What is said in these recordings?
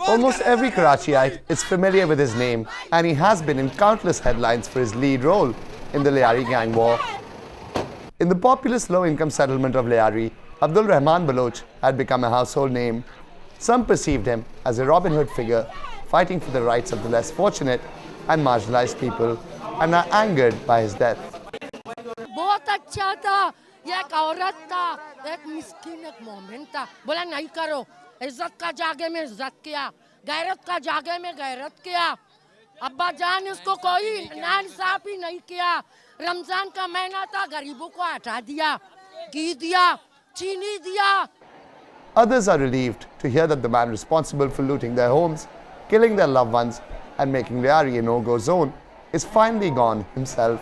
Almost every Karachiite is familiar with his name, and he has been in countless headlines for his lead role in the Lyari gang war. In the populous low-income settlement of Lyari, Abdul Rehman Baloch had become a household name. Some perceived him as a Robin Hood figure, fighting for the rights of the less fortunate and marginalized people, and are angered by his death. बहुत अच्छा था, ये एक औरत था, एक मिस्किन एक मोमिन था, बोला नहीं करो, इज्जत का जागे में इज्जत किया, गैरत का जागे में गैरत किया, अब्बा जान उसको कोई नाइंसाफी नहीं किया, रमजान का महीना था, गरीबों को हटा दिया, घी दिया, चीनी दिया. Others are relieved to hear that the man responsible for looting their homes, killing their loved ones, and making Lyari a no-go zone is finally gone himself.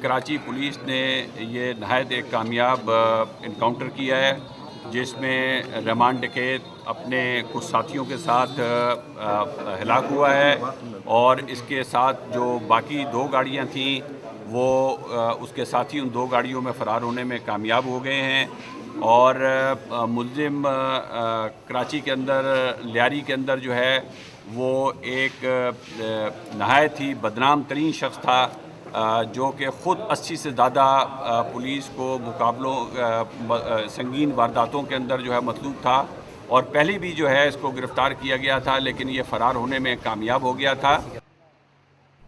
Karachi police ने ये नहायत एक कामयाब इनकाउंटर किया है, जिसमें रहमान डकैत अपने कुछ साथियों के साथ हलाक हुआ है, और इसके साथ जो बाकी दो गाड़ियां थीं वो उसके साथी उन दो गाड़ियों में फ़रार होने में कामयाब हो गए हैं. और मुल्ज़िम कराची के अंदर, लियारी के अंदर जो है वो एक नहायत ही बदनाम तरीन शख्स था, जो कि ख़ुद 80 से ज़्यादा पुलिस को मुकाबलों संगीन वारदातों के अंदर जो है मतलूब था, और पहले भी जो है इसको गिरफ़्तार किया गया था, लेकिन ये फ़रार होने में कामयाब हो गया था.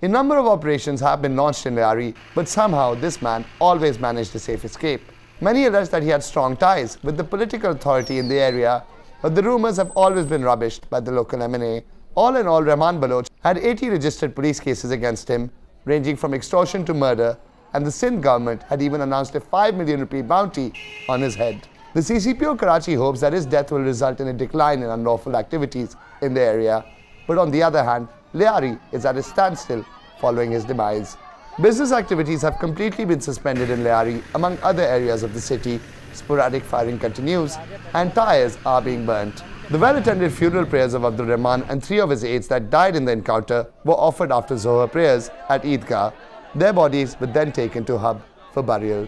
A number of operations have been launched in Lyari, but somehow this man always managed a safe escape. Many allege that he had strong ties with the political authority in the area, but the rumours have always been rubbished by the local MNA. All in all, Rehman Baloch had 80 registered police cases against him, ranging from extortion to murder, and the Sindh government had even announced a 5 million rupee bounty on his head. The CCPO Karachi hopes that his death will result in a decline in unlawful activities in the area, but on the other hand, Lyari is at a standstill following his demise. Business activities have completely been suspended in Lyari, among other areas of the city. Sporadic firing continues, and tires are being burnt. The well-attended funeral prayers of Abdul Rehman and 3 of his aides that died in the encounter were offered after Zohar prayers at Eidgah. Their bodies were then taken to Hub for burial.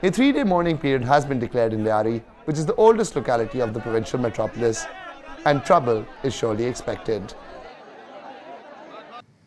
A 3-day mourning period has been declared in Lyari, which is the oldest locality of the provincial metropolis, and trouble is surely expected.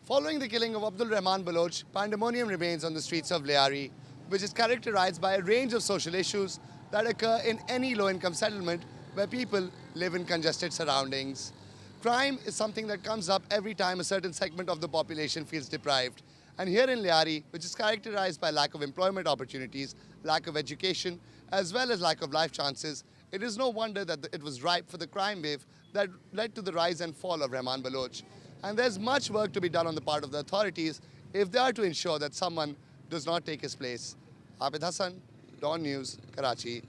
Following the killing of Abdul Rehman Baloch, pandemonium remains on the streets of Lyari, which is characterized by a range of social issues that occur in any low-income settlement where people live in congested surroundings. Crime is something that comes up every time a certain segment of the population feels deprived. And here in Lyari, which is characterized by lack of employment opportunities, lack of education, as well as lack of life chances, it is no wonder that it was ripe for the crime wave that led to the rise and fall of Rehman Baloch. And there's much work to be done on the part of the authorities if they are to ensure that someone does not take his place. Abid Hasan, Dawn News, Karachi.